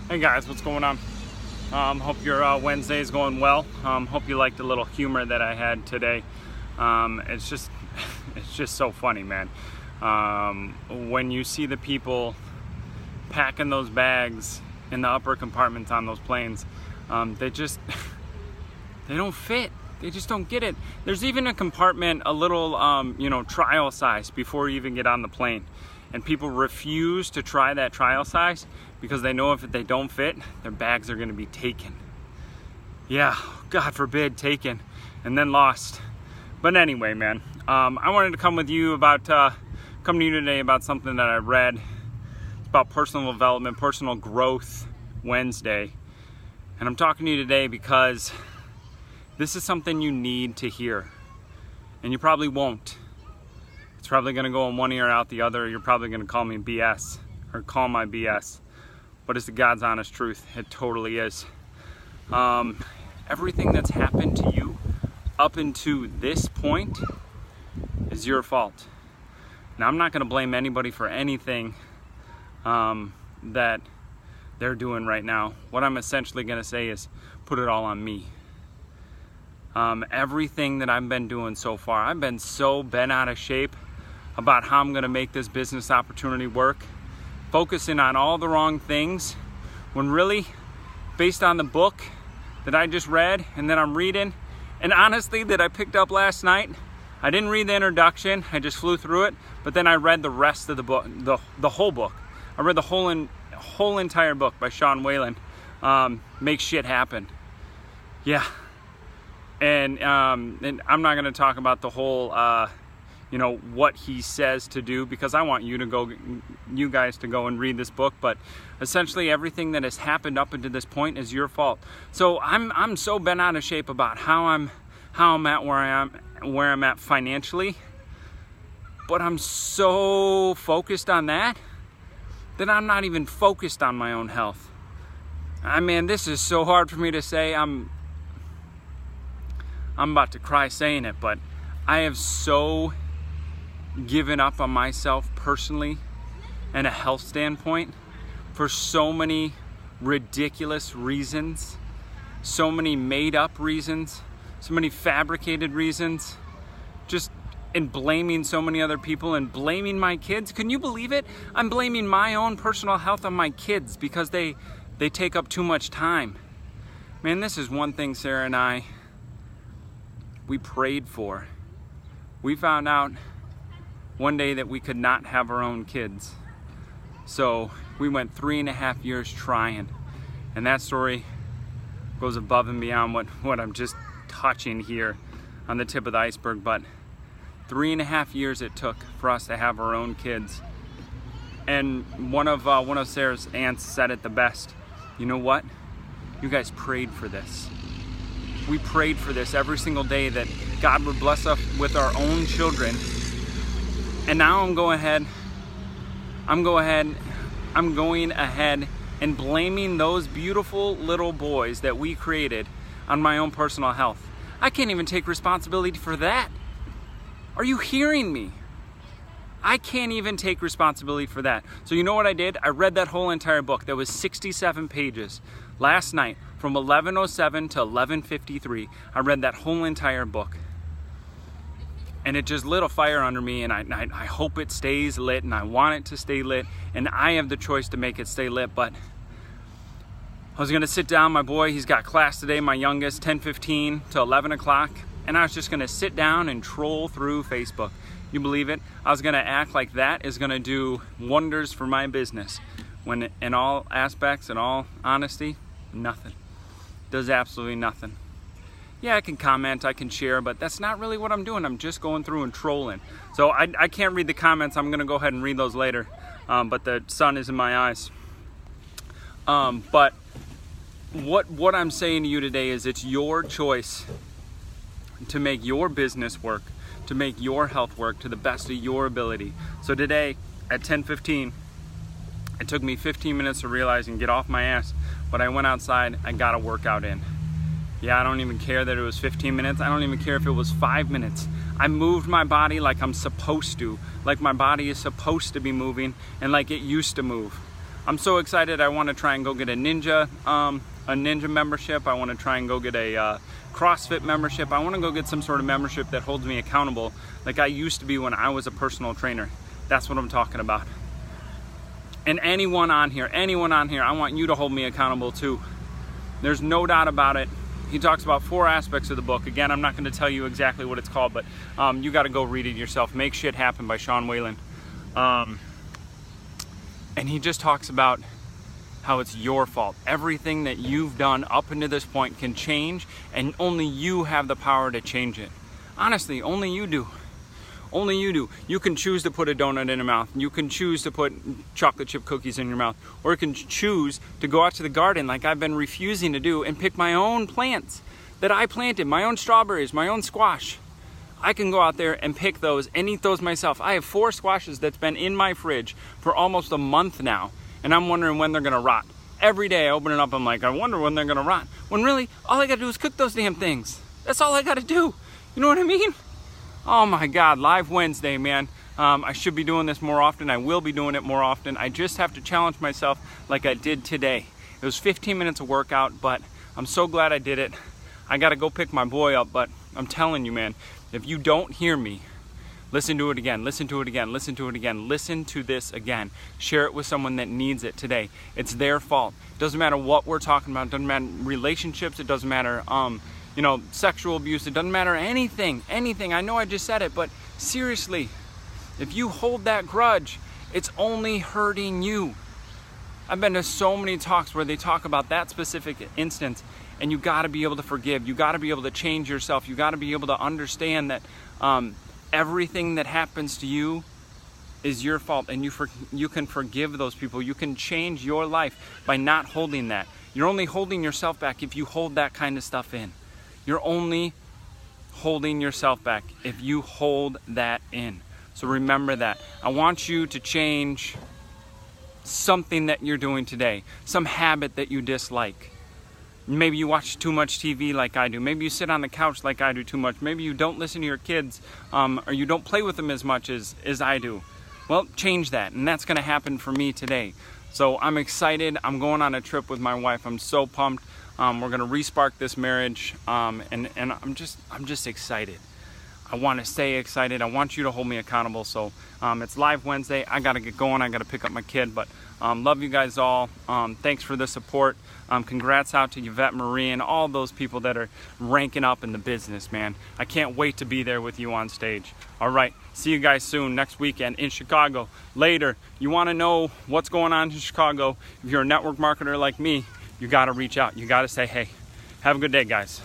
Hey guys, what's going on? Hope your Wednesday is going well. Hope you liked the little humor that I had today. It's just so funny, man. When you see the people packing those bags in the upper compartments on those planes, they don't fit. They just don't get it. There's even a compartment, a little, trial size before you even get on the plane. And people refuse to try that trial size because they know if they don't fit, their bags are gonna be taken. Yeah, God forbid, taken and then lost. But anyway, man, I wanted to come to you today about something that I read. It's about personal development, personal growth Wednesday. And I'm talking to you today because this is something you need to hear. And you probably won't. It's probably going to go in one ear out the other. You're probably going to call me BS or call my BS. But it's the God's honest truth. It totally is. Everything that's happened to you up until this point is your fault. Now, I'm not going to blame anybody for anything that they're doing right now. What I'm essentially going to say is put it all on me. Everything that I've been doing so far, I've been so bent out of shape about how I'm going to make this business opportunity work, focusing on all the wrong things, when really, based on the book that I just read and that I'm reading, and honestly that I picked up last night, I didn't read the introduction, I just flew through it, but then I read the rest of the book, the whole book. I read the whole entire book by Sean Whalen, Make Shit Happen. Yeah. And I'm not going to talk about the whole, what he says to do, because I want you guys to go and read this book. But essentially, everything that has happened up until this point is your fault. So I'm so bent out of shape about how I'm at where I'm at financially. But I'm so focused on that I'm not even focused on my own health. I mean, this is so hard for me to say. I'm about to cry saying it, but I have so given up on myself personally and a health standpoint for so many ridiculous reasons, so many made up reasons, so many fabricated reasons, just in blaming so many other people and blaming my kids. Can you believe it? I'm blaming my own personal health on my kids because they take up too much time. Man, this is one thing Sarah and we prayed for. We found out one day that we could not have our own kids. So we went 3.5 years trying. And that story goes above and beyond what I'm just touching here on the tip of the iceberg. But 3.5 years it took for us to have our own kids. And one of Sarah's aunts said it the best. You know what? You guys prayed for this. We prayed for this every single day, that God would bless us with our own children. And now I'm going ahead and blaming those beautiful little boys that we created on my own personal health. I can't even take responsibility for that. Are you hearing me? I can't even take responsibility for that. So you know what I did? I read that whole entire book. That was 67 pages. Last night, from 11:07 to 11:53, I read that whole entire book. And it just lit a fire under me, and I hope it stays lit, and I want it to stay lit, and I have the choice to make it stay lit. But I was gonna sit down, my boy, he's got class today, my youngest, 10:15 to 11 o'clock, and I was just gonna sit down and troll through Facebook. You believe it? I was gonna act like that is gonna do wonders for my business, when in all aspects, in all honesty, nothing. Does absolutely nothing. Yeah, I can comment, I can share, but that's not really what I'm doing. I'm just going through and trolling. So I can't read the comments. I'm gonna go ahead and read those later, but the sun is in my eyes. But what I'm saying to you today is it's your choice to make your business work, to make your health work to the best of your ability. So today at 10:15, it took me 15 minutes to realize and get off my ass, but I went outside, I got a workout in. Yeah, I don't even care that it was 15 minutes. I don't even care if it was 5 minutes. I moved my body like I'm supposed to, like my body is supposed to be moving and like it used to move. I'm so excited. I want to try and go get a ninja membership. I want to try and go get a CrossFit membership. I want to go get some sort of membership that holds me accountable like I used to be when I was a personal trainer. That's what I'm talking about. And anyone on here, I want you to hold me accountable too. There's no doubt about it. He talks about 4 aspects of the book. Again, I'm not going to tell you exactly what it's called, but you got to go read it yourself. Make Shit Happen by Sean Whalen. And he just talks about how it's your fault. Everything that you've done up until this point can change, and only you have the power to change it. Honestly, only you do. Only you do. You can choose to put a donut in your mouth. You can choose to put chocolate chip cookies in your mouth. Or you can choose to go out to the garden like I've been refusing to do and pick my own plants that I planted, my own strawberries, my own squash. I can go out there and pick those and eat those myself. I have 4 squashes that's been in my fridge for almost a month now, and I'm wondering when they're gonna rot. Every day I open it up, I'm like, I wonder when they're gonna rot. When really, all I gotta do is cook those damn things. That's all I gotta do. You know what I mean? Oh my God, Live Wednesday, man. I should be doing this more often. I will be doing it more often. I just have to challenge myself like I did today. It was 15 minutes of workout, but I'm so glad I did it. I gotta go pick my boy up, but I'm telling you, man, if you don't hear me, listen to it again, listen to it again, listen to it again, listen to this again. Share it with someone that needs it today. It's their fault. It doesn't matter what we're talking about. It doesn't matter relationships. It doesn't matter, you know, sexual abuse. It doesn't matter anything. I know I just said it, but seriously, if you hold that grudge, it's only hurting you. I've been to so many talks where they talk about that specific instance, and you got to be able to forgive. You got to be able to change yourself. You got to be able to understand that everything that happens to you is your fault, and you can forgive those people. You can change your life by not holding that. You're only holding yourself back if you hold that kind of stuff in. You're only holding yourself back if you hold that in. So remember that. I want you to change something that you're doing today, some habit that you dislike. Maybe you watch too much TV like I do. Maybe you sit on the couch like I do too much. Maybe you don't listen to your kids or you don't play with them as much as I do. Well, change that, and that's going to happen for me today. So I'm excited. I'm going on a trip with my wife. I'm so pumped. We're going to re-spark this marriage, and I'm just excited. I want to stay excited. I want you to hold me accountable. So it's Live Wednesday. I got to get going. I got to pick up my kid, but love you guys all. Thanks for the support. Congrats out to Yvette Marie and all those people that are ranking up in the business, man. I can't wait to be there with you on stage. All right, see you guys soon next weekend in Chicago. Later, you want to know what's going on in Chicago? If you're a network marketer like me, you got to reach out. You got to say, hey, have a good day, guys.